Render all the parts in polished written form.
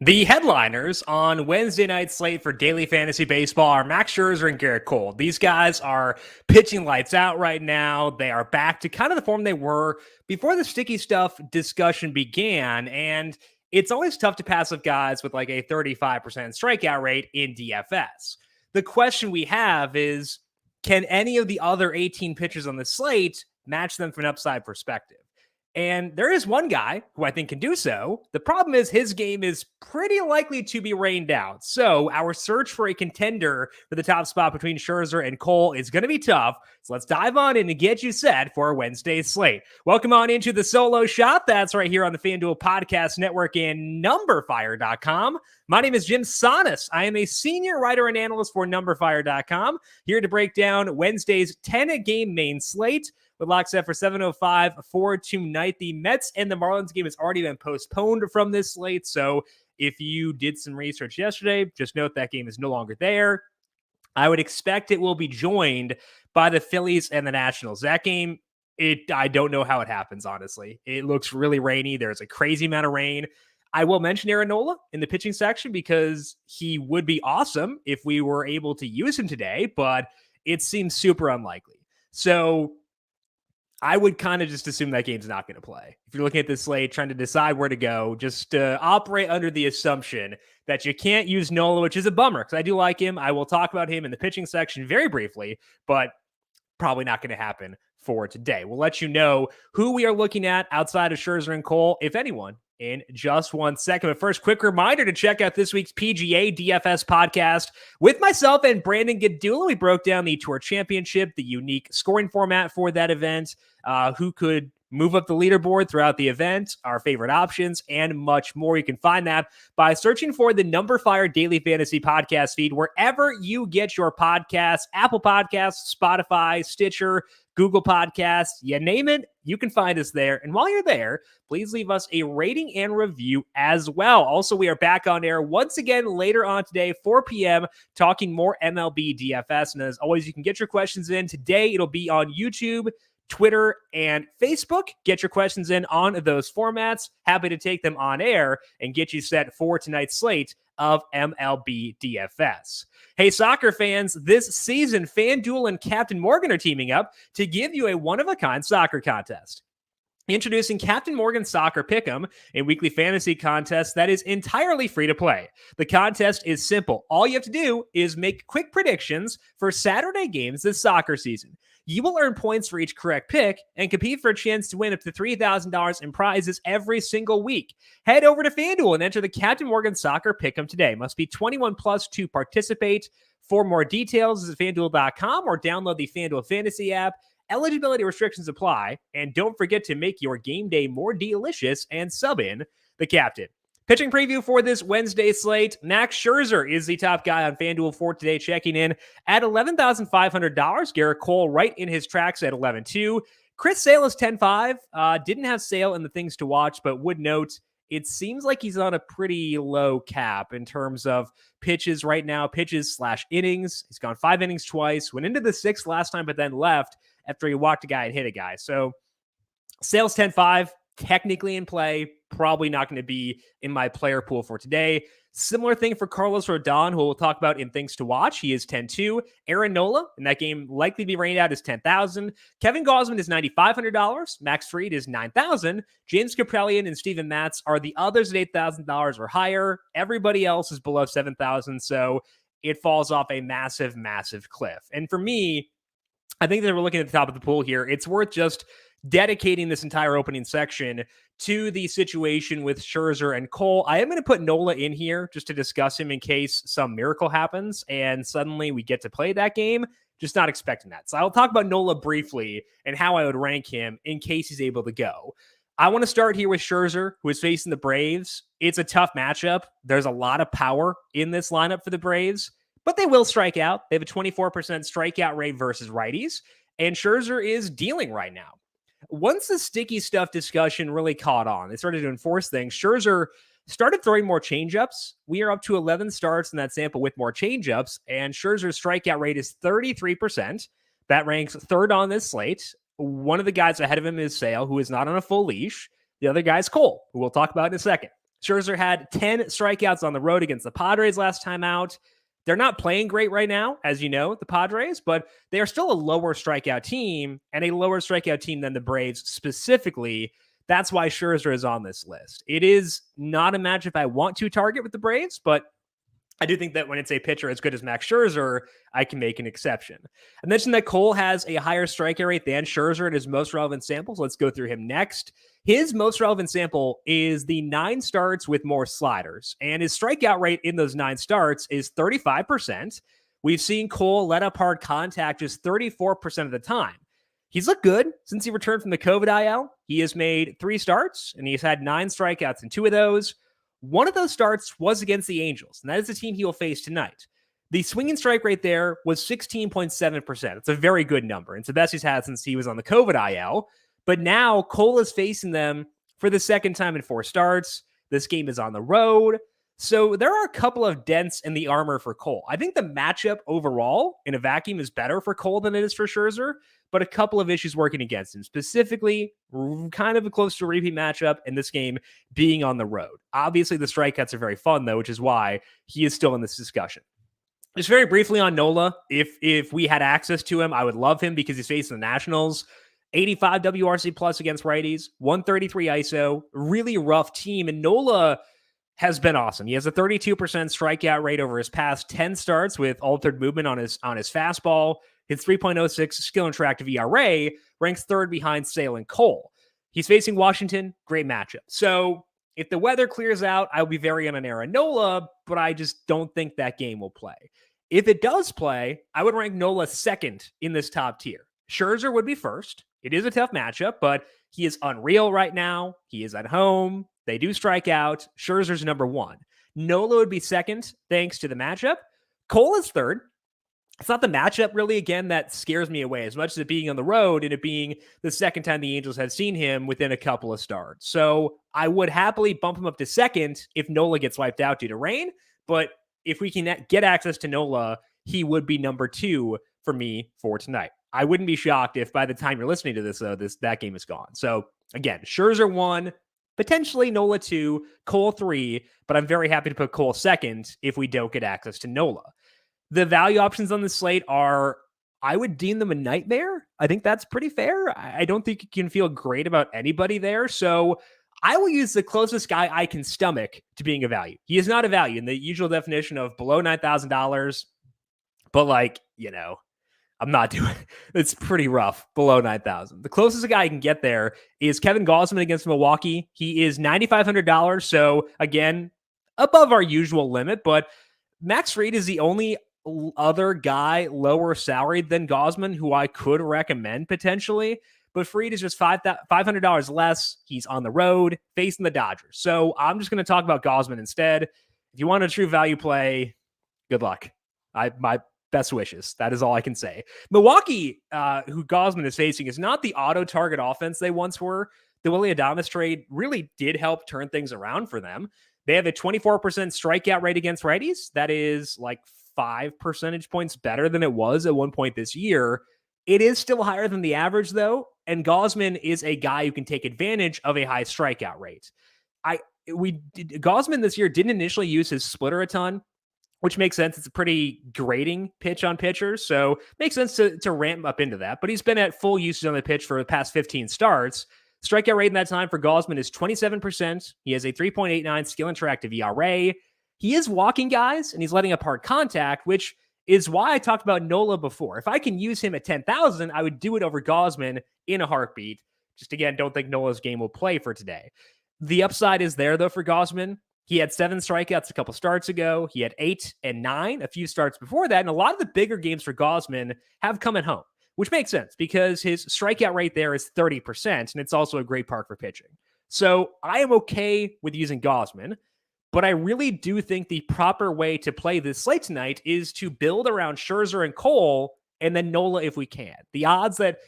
The headliners on Wednesday night slate for daily fantasy baseball are Max Scherzer and Gerrit Cole. These guys are pitching lights out right now. They are back to kind of the form they were before the sticky stuff discussion began. And it's always tough to pass up guys with like a 35% strikeout rate in DFS. The question we have is, can any of the other 18 pitchers on the slate match them from an upside perspective? And there is one guy who I think can do so. The problem is his game is pretty likely to be rained out. So our search for a contender for the top spot between Scherzer and Cole is going to be tough. So let's dive on in and get you set for Wednesday's slate. Welcome on into the solo shot. That's right here on the FanDuel Podcast Network and numberFire.com. My name is Jim Sonis. I am a senior writer and analyst for numberFire.com, here to break down Wednesday's 10-game main slate. With lock set for 7:05 for tonight. The Mets and the Marlins game has already been postponed from this slate. So if you did some research yesterday, just note that game is no longer there. I would expect it will be joined by the Phillies and the Nationals. That game, I don't know how it happens, honestly. It looks really rainy. There's a crazy amount of rain. I will mention Aaron Nola in the pitching section because he would be awesome if we were able to use him today, but it seems super unlikely. So I would kind of just assume that game's not going to play. If you're looking at this slate, trying to decide where to go, just operate under the assumption that you can't use Nola, which is a bummer because I do like him. I will talk about him in the pitching section very briefly, but probably not going to happen for today. We'll let you know who we are looking at outside of Scherzer and Cole, if anyone, in just 1 second. But first, quick reminder to check out this week's PGA DFS podcast with myself and Brandon Gadula. We broke down the Tour Championship, the unique scoring format for that event, who could move up the leaderboard throughout the event, our favorite options, and much more. You can find that by searching for the numberFire Daily Fantasy Podcast feed wherever you get your podcasts, Apple Podcasts, Spotify, Stitcher, Google Podcasts, you name it, you can find us there. And while you're there, please leave us a rating and review as well. Also, we are back on air once again later on today, 4 p.m., talking more MLB DFS. And as always, you can get your questions in. Today, it'll be on YouTube, Twitter, and Facebook. Get your questions in on those formats. Happy to take them on air and get you set for tonight's slate of MLB DFS. Hey, soccer fans, this season, FanDuel and Captain Morgan are teaming up to give you a one-of-a-kind soccer contest. Introducing Captain Morgan Soccer Pick'em, a weekly fantasy contest that is entirely free to play. The contest is simple. All you have to do is make quick predictions for Saturday games this soccer season. You will earn points for each correct pick and compete for a chance to win up to $3,000 in prizes every single week. Head over to FanDuel and enter the Captain Morgan Soccer Pick'em today. Must be 21 plus to participate. For more details, visit FanDuel.com or download the FanDuel Fantasy app. Eligibility restrictions apply, and don't forget to make your game day more delicious and sub in the captain. Pitching preview for this Wednesday slate. Max Scherzer is the top guy on FanDuel for today, checking in at $11,500. Gerrit Cole right in his tracks at $11,200. Chris Sale is $10,500. Didn't have Sale in the things to watch, but would note it seems like he's on a pretty low cap in terms of pitches right now, pitches/innings. He's gone 5 innings twice, went into the 6th last time, but then left after he walked a guy and hit a guy. So Sale's 10-5, technically in play, probably not going to be in my player pool for today. Similar thing for Carlos Rodon, who we'll talk about in things to watch. He is 10-2. Aaron Nola, in that game, likely to be rained out, is $10,000. Kevin Gausman is $9,500. Max Fried is $9,000. James Kaprielian and Steven Matz are the others at $8,000 or higher. Everybody else is below $7,000, so it falls off a massive, massive cliff. And for me, I think that we're looking at the top of the pool here. It's worth just dedicating this entire opening section to the situation with Scherzer and Cole. I am going to put Nola in here just to discuss him in case some miracle happens and suddenly we get to play that game. Just not expecting that. So I'll talk about Nola briefly and how I would rank him in case he's able to go. I want to start here with Scherzer, who is facing the Braves. It's a tough matchup. There's a lot of power in this lineup for the Braves, but they will strike out. They have a 24% strikeout rate versus righties, and Scherzer is dealing right now. Once the sticky stuff discussion really caught on, they started to enforce things. Scherzer started throwing more changeups. We are up to 11 starts in that sample with more changeups, and Scherzer's strikeout rate is 33%. That ranks third on this slate. One of the guys ahead of him is Sale, who is not on a full leash. The other guy is Cole, who we'll talk about in a second. Scherzer had 10 strikeouts on the road against the Padres last time out. They're not playing great right now, as you know, the Padres, but they are still a lower strikeout team and a lower strikeout team than the Braves specifically. That's why Scherzer is on this list. It is not a matchup I want to target with the Braves, but I do think that when it's a pitcher as good as Max Scherzer, I can make an exception. I mentioned that Cole has a higher strikeout rate than Scherzer in his most relevant samples. Let's go through him next. His most relevant sample is the 9 starts with more sliders, and his strikeout rate in those 9 starts is 35%. We've seen Cole let up hard contact just 34% of the time. He's looked good since he returned from the COVID IL. He has made 3 starts, and he's had 9 strikeouts in 2 of those. One of those starts was against the Angels, and that is the team he will face tonight. The swinging strike rate there was 16.7%. It's a very good number. It's the best he's had since he was on the COVID IL. But now Cole is facing them for the second time in 4 starts. This game is on the road. So there are a couple of dents in the armor for Cole. I think the matchup overall in a vacuum is better for Cole than it is for Scherzer, but a couple of issues working against him, specifically kind of a close to a repeat matchup in this game being on the road. Obviously, the strikeouts are very fun, though, which is why he is still in this discussion. Just very briefly on Nola, if we had access to him, I would love him because he's facing the Nationals. 85 WRC plus against righties, 133 ISO, really rough team. And Nola has been awesome. He has a 32% strikeout rate over his past 10 starts with altered movement on his fastball. His 3.06 skill interactive ERA ranks 3rd behind Sale and Cole. He's facing Washington, great matchup. So if the weather clears out, I'll be very on an Aaron Nola, but I just don't think that game will play. If it does play, I would rank Nola 2nd in this top tier. Scherzer would be 1st. It is a tough matchup, but he is unreal right now. He is at home. They do strike out. Scherzer's number 1. Nola would be 2nd, thanks to the matchup. Cole is 3rd. It's not the matchup really, again, that scares me away as much as it being on the road and it being the second time the Angels have seen him within a couple of starts. So I would happily bump him up to 2nd if Nola gets wiped out due to rain. But if we can get access to Nola, he would be number 2 for me for tonight. I wouldn't be shocked if by the time you're listening to this, though, that game is gone. So again, Scherzer 1, potentially Nola 2, Cole 3, but I'm very happy to put Cole 2nd if we don't get access to Nola. The value options on the slate are, I would deem them a nightmare. I think that's pretty fair. I don't think you can feel great about anybody there. So I will use the closest guy I can stomach to being a value. He is not a value in the usual definition of below $9,000, but I'm not doing it. It's pretty rough below 9,000. The closest guy I can get there is Kevin Gausman against Milwaukee. He is $9,500. So again, above our usual limit, but Max Fried is the only other guy lower salaried than Gausman who I could recommend potentially, but Fried is just $500 less. He's on the road facing the Dodgers. So I'm just going to talk about Gausman instead. If you want a true value play, good luck. My best wishes. That is all I can say. Milwaukee, who Gausman is facing, is not the auto target offense they once were. The Willy Adames trade really did help turn things around for them. They have a 24% strikeout rate against righties. That is like 5 percentage points better than it was at one point this year. It is still higher than the average, though, and Gausman is a guy who can take advantage of a high strikeout rate. Gausman this year didn't initially use his splitter a ton, which makes sense. It's a pretty grating pitch on pitchers, so makes sense to ramp up into that. But he's been at full usage on the pitch for the past 15 starts. Strikeout rate in that time for Gausman is 27%. He has a 3.89 skill interactive ERA. He is walking guys, and he's letting up hard contact, which is why I talked about Nola before. If I can use him at 10,000, I would do it over Gausman in a heartbeat. Just again, don't think Nola's game will play for today. The upside is there, though, for Gausman. He had 7 strikeouts a couple starts ago. He had 8 and 9 a few starts before that. And a lot of the bigger games for Gausman have come at home, which makes sense because his strikeout rate there is 30%, and it's also a great park for pitching. So I am okay with using Gausman, but I really do think the proper way to play this slate tonight is to build around Scherzer and Cole and then Nola if we can. The odds that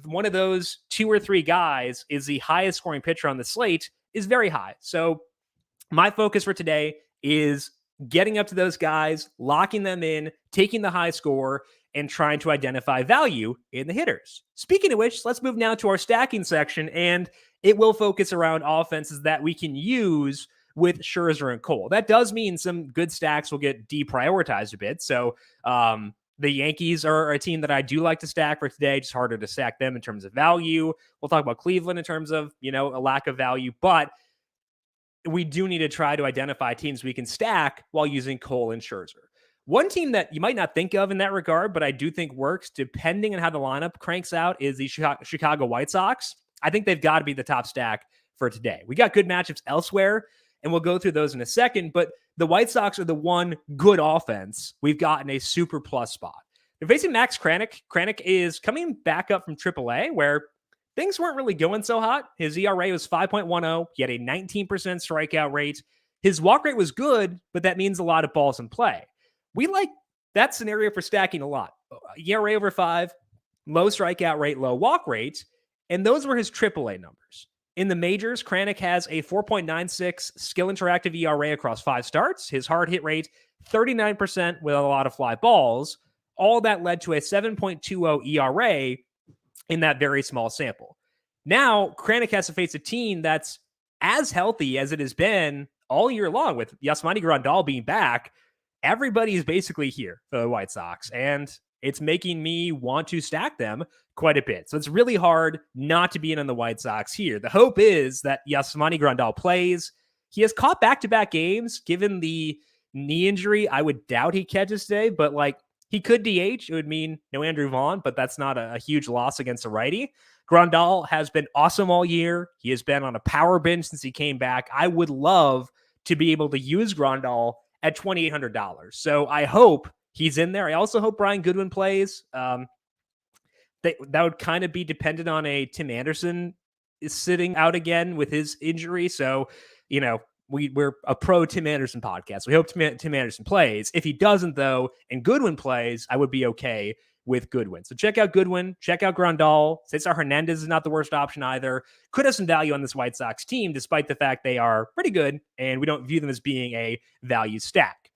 one of those 2 or 3 guys is the highest scoring pitcher on the slate is very high. So my focus for today is getting up to those guys, locking them in, taking the high score, and trying to identify value in the hitters. Speaking of which, let's move now to our stacking section, and it will focus around offenses that we can use with Scherzer and Cole. That does mean some good stacks will get deprioritized a bit. So the Yankees are a team that I do like to stack for today. Just harder to stack them in terms of value. We'll talk about Cleveland in terms of, a lack of value, but we do need to try to identify teams we can stack while using Cole and Scherzer. One team that you might not think of in that regard, but I do think works depending on how the lineup cranks out, is the Chicago White Sox. I think they've got to be the top stack for today. We got good matchups elsewhere, and we'll go through those in a second, but the White Sox are the one good offense we've got in a super plus spot. They're facing Max Kranick. Kranick is coming back up from AAA, where things weren't really going so hot. His ERA was 5.10. He had a 19% strikeout rate. His walk rate was good, but that means a lot of balls in play. We like that scenario for stacking a lot. ERA over 5, low strikeout rate, low walk rate, and those were his AAA numbers. In the majors, Kranick has a 4.96 skill interactive ERA across 5 starts. His hard hit rate, 39% with a lot of fly balls. All that led to a 7.20 ERA in that very small sample. Now, Kranick has to face a team that's as healthy as it has been all year long, with Yasmani Grandal being back. Everybody is basically here for the White Sox, and it's making me want to stack them quite a bit. So it's really hard not to be in on the White Sox here. The hope is that Yasmani Grandal plays. He has caught back-to-back games. Given the knee injury, I would doubt he catches today, but he could DH. It would mean no Andrew Vaughn, but that's not a huge loss against a righty. Grandal has been awesome all year. He has been on a power bench since he came back. I would love to be able to use Grandal at $2,800. So I hope he's in there. I also hope Brian Goodwin plays. That would kind of be dependent on a Tim Anderson is sitting out again with his injury. So, we're a pro Tim Anderson podcast. We hope Tim Anderson plays. If he doesn't, though, and Goodwin plays, I would be okay with Goodwin. So check out Goodwin, check out Grandal. Cesar Hernandez is not the worst option either. Could have some value on this White Sox team, despite the fact they are pretty good, and we don't view them as being a value stack.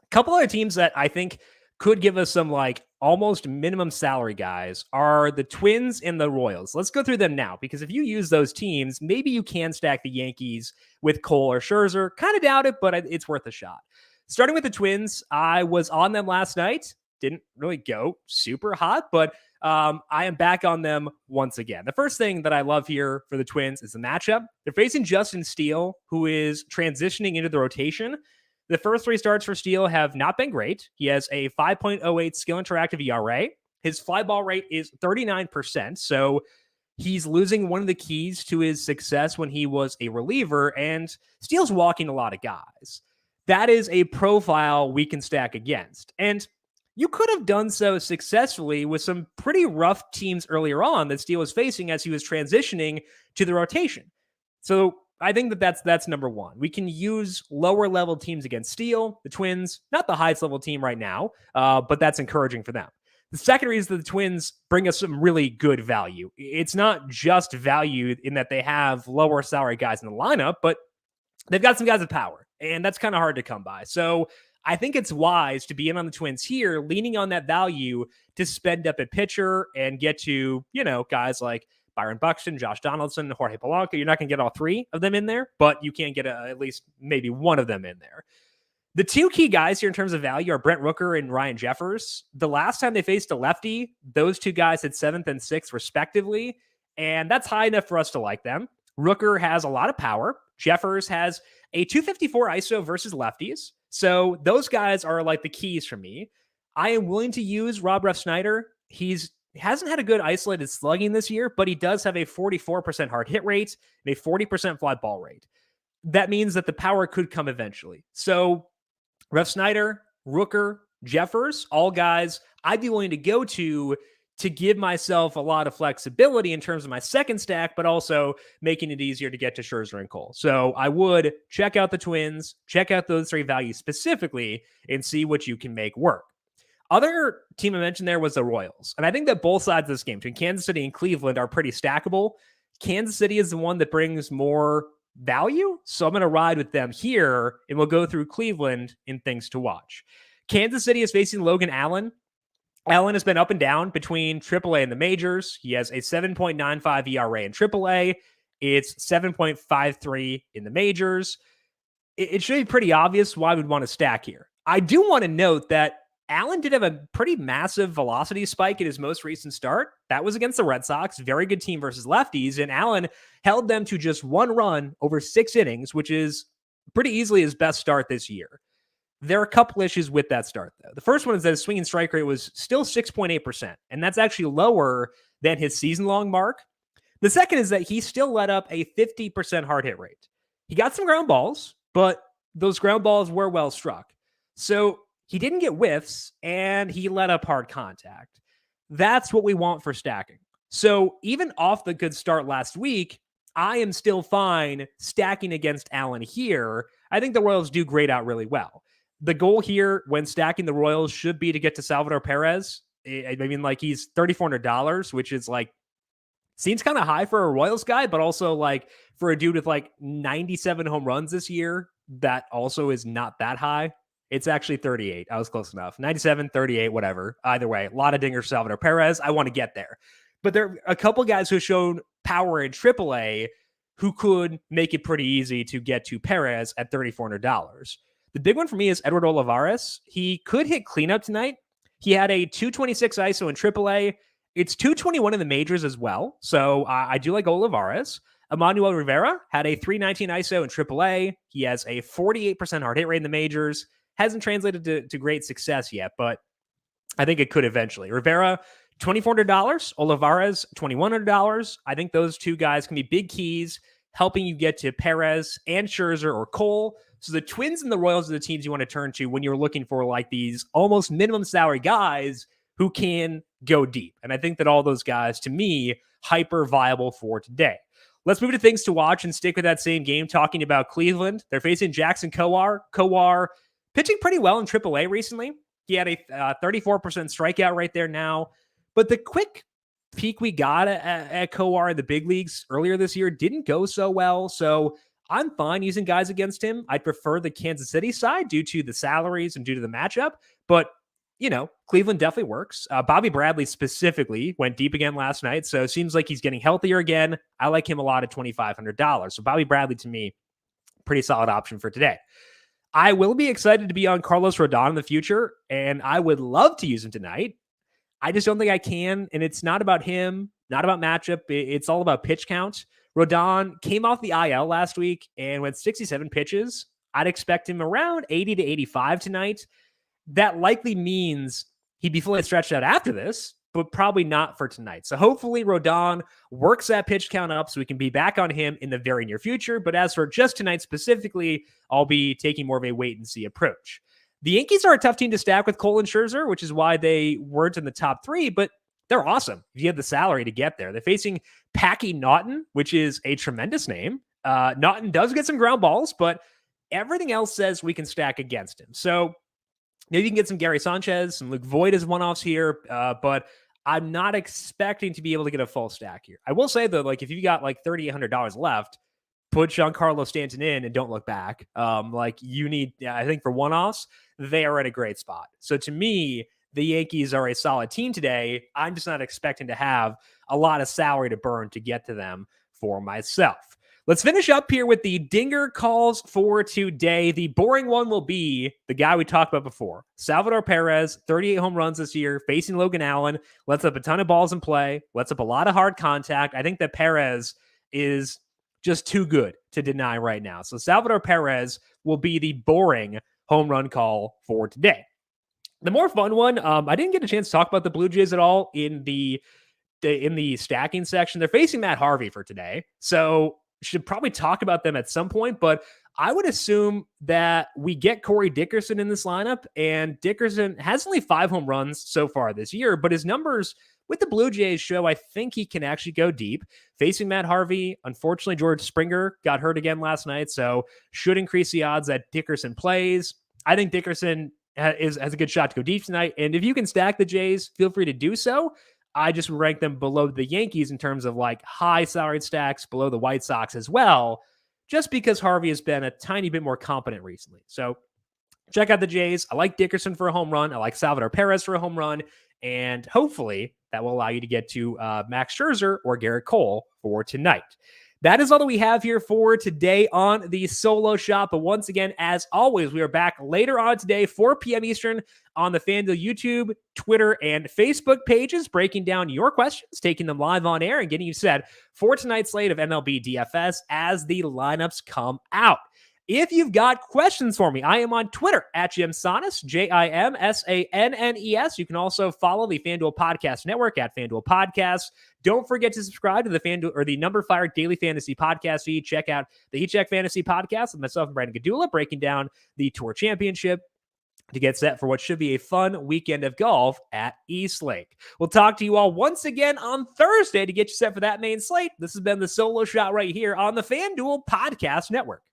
A couple other teams that I think could give us some almost minimum salary guys are the Twins and the Royals. Let's go through them now, because if you use those teams, maybe you can stack the Yankees with Cole or Scherzer. Kind of doubt it, but it's worth a shot. Starting with the Twins, I was on them last night. Didn't really go super hot, but I am back on them once again. The first thing that I love here for the Twins is the matchup. They're facing Justin Steele, who is transitioning into the rotation. The first 3 starts for Steele have not been great. He has a 5.08 skill interactive ERA. His fly ball rate is 39%. So he's losing one of the keys to his success when he was a reliever, and Steele's walking a lot of guys. That is a profile we can stack against. And you could have done so successfully with some pretty rough teams earlier on that Steele was facing as he was transitioning to the rotation. So I think that's number one. We can use lower level teams against Steele. The Twins, not the highest level team right now, but that's encouraging for them. The second reason that the Twins bring us some really good value. It's not just value in that they have lower salary guys in the lineup, but they've got some guys with power, and that's kind of hard to come by. So I think it's wise to be in on the Twins here, leaning on that value to spend up at pitcher and get to, guys like Byron Buxton, Josh Donaldson, Jorge Polanco. You're not going to get all 3 of them in there, but you can get at least maybe one of them in there. The 2 key guys here in terms of value are Brent Rooker and Ryan Jeffers. The last time they faced a lefty, those 2 guys had 7th and 6th respectively, and that's high enough for us to like them. Rooker has a lot of power. Jeffers has a 254 ISO versus lefties. So those guys are the keys for me. I am willing to use Rob Refsnyder. He hasn't had a good isolated slugging this year, but he does have a 44% hard hit rate and a 40% fly ball rate. That means that the power could come eventually. So Refsnyder, Rooker, Jeffers, all guys I'd be willing to go to give myself a lot of flexibility in terms of my second stack, but also making it easier to get to Scherzer and Cole. So I would check out the Twins, check out those 3 values specifically, and see what you can make work. Other team I mentioned there was the Royals. And I think that both sides of this game, between Kansas City and Cleveland, are pretty stackable. Kansas City is the one that brings more value, so I'm going to ride with them here, and we'll go through Cleveland in things to watch. Kansas City is facing Logan Allen. Allen has been up and down between AAA and the majors. He has a 7.95 ERA in AAA. It's 7.53 in the majors. it should be pretty obvious why we'd want to stack here. I do want to note that Allen did have a pretty massive velocity spike in his most recent start. That was against the Red Sox. Very good team versus lefties. And Allen held them to just 1 run over 6 innings, which is pretty easily his best start this year. There are a couple issues with that start, though. The first one is that his swinging strike rate was still 6.8%, and that's actually lower than his season-long mark. The second is that he still let up a 50% hard hit rate. He got some ground balls, but those ground balls were well struck. So he didn't get whiffs, and he let up hard contact. That's what we want for stacking. So even off the good start last week, I am still fine stacking against Allen here. I think the Royals do grade out really well. The goal here when stacking the Royals should be to get to Salvador Perez. I mean, like, he's $3,400, which is like, seems kind of high for a Royals guy, but also like for a dude with like 97 home runs this year, that also is not that high. It's actually 38. I was close enough. 97, 38, whatever. Either way, a lot of dingers for Salvador Perez. I want to get there. But there are a couple guys who have shown power in AAA who could make it pretty easy to get to Perez at $3,400. The big one for me is Edward Olivares. He could hit cleanup tonight. He had a 226 ISO in AAA. It's 221 in the majors as well. So I do like Olivares. Emmanuel Rivera had a 319 ISO in AAA. He has a 48% hard hit rate in the majors. Hasn't translated to great success yet, but I think it could eventually. Rivera, $2,400. Olivares, $2,100. I think those two guys can be big keys, helping you get to Perez and Scherzer or Cole. So the Twins and the Royals are the teams you want to turn to when you're looking for like these almost minimum salary guys who can go deep. And I think that all those guys, to me, hyper viable for today. Let's move to things to watch and stick with that same game, talking about Cleveland. They're facing Jackson Kowar. Kowar pitching pretty well in AAA recently. He had a 34% strikeout right there now. But the quick peak we got at Kowar in the big leagues earlier this year didn't go so well. So I'm fine using guys against him. I'd prefer the Kansas City side due to the salaries and due to the matchup. But, you know, Cleveland definitely works. Bobby Bradley specifically went deep again last night. So it seems like he's getting healthier again. I like him a lot at $2,500. So Bobby Bradley, to me, pretty solid option for today. I will be excited to be on Carlos Rodon in the future, and I would love to use him tonight. I just don't think I can, and it's not about him, not about matchup. It's all about pitch count. Rodon came off the IL last week and went 67 pitches. I'd expect him around 80 to 85 tonight. That likely means he'd be fully stretched out after this, but probably not for tonight. So hopefully Rodon works that pitch count up so we can be back on him in the very near future. But as for just tonight specifically, I'll be taking more of a wait and see approach. The Yankees are a tough team to stack with Cole and Scherzer, which is why they weren't in the top 3, but they're awesome if you have the salary to get there. They're facing Packy Naughton, which is a tremendous name. Naughton does get some ground balls, but everything else says we can stack against him. So maybe you can get some Gary Sanchez, some Luke Voigt as one-offs here, but I'm not expecting to be able to get a full stack here. I will say, though, like if you got like $3,800 left, put Giancarlo Stanton in and don't look back. Like you need, I think for one-offs, they are at a great spot. So to me, the Yankees are a solid team today. I'm just not expecting to have a lot of salary to burn to get to them for myself. Let's finish up here with the dinger calls for today. The boring one will be the guy we talked about before. Salvador Perez, 38 home runs this year, facing Logan Allen, lets up a ton of balls in play, lets up a lot of hard contact. I think that Perez is just too good to deny right now. So Salvador Perez will be the boring home run call for today. The more fun one, I didn't get a chance to talk about the Blue Jays at all in the stacking section. They're facing Matt Harvey for today, so should probably talk about them at some point, but I would assume that we get Corey Dickerson in this lineup, and Dickerson has only 5 home runs so far this year, but his numbers with the Blue Jays show I think he can actually go deep. Facing Matt Harvey, unfortunately, George Springer got hurt again last night, so should increase the odds that Dickerson plays. I think Dickerson has a good shot to go deep tonight, and if you can stack the Jays, feel free to do so. I just rank them below the Yankees in terms of like high salaried stacks, below the White Sox as well, just because Harvey has been a tiny bit more competent recently. So check out the Jays. I like Dickerson for a home run. I like Salvador Perez for a home run. And hopefully that will allow you to get to Max Scherzer or Gerrit Cole for tonight. That is all that we have here for today on the Solo Shot. But once again, as always, we are back later on today, 4 p.m. Eastern, on the FanDuel YouTube, Twitter, and Facebook pages, breaking down your questions, taking them live on air, and getting you set for tonight's slate of MLB DFS as the lineups come out. If you've got questions for me, I am on Twitter at JimSannes, JimSannes. You can also follow the FanDuel Podcast Network at FanDuel Podcasts. Don't forget to subscribe to the FanDuel or the numberFire Daily Fantasy Podcast feed. Check out the Heat Check Fantasy Podcast with myself and Brandon Gadula breaking down the Tour Championship to get set for what should be a fun weekend of golf at East Lake. We'll talk to you all once again on Thursday to get you set for that main slate. This has been the Solo Shot right here on the FanDuel Podcast Network.